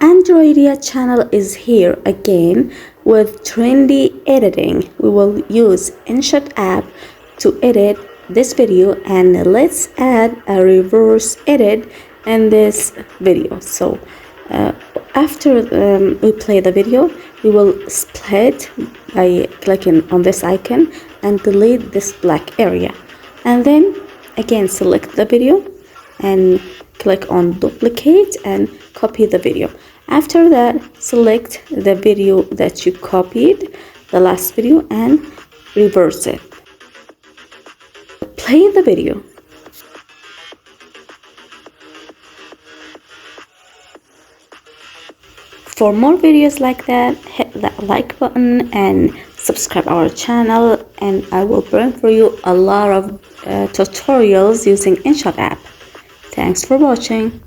Androidia channel is here again with trendy editing. We will use InShot app to edit this video, and let's add a reverse edit in this video. So after we play the video, we will split by clicking on this icon and delete this black area, and then again select the video and click on duplicate and copy the video. After that, select the video that you copied, the last video, and reverse it. Play the video. For more videos like that, hit that like button and subscribe our channel, and I will bring for you a lot of tutorials using InShot app. Thanks for watching.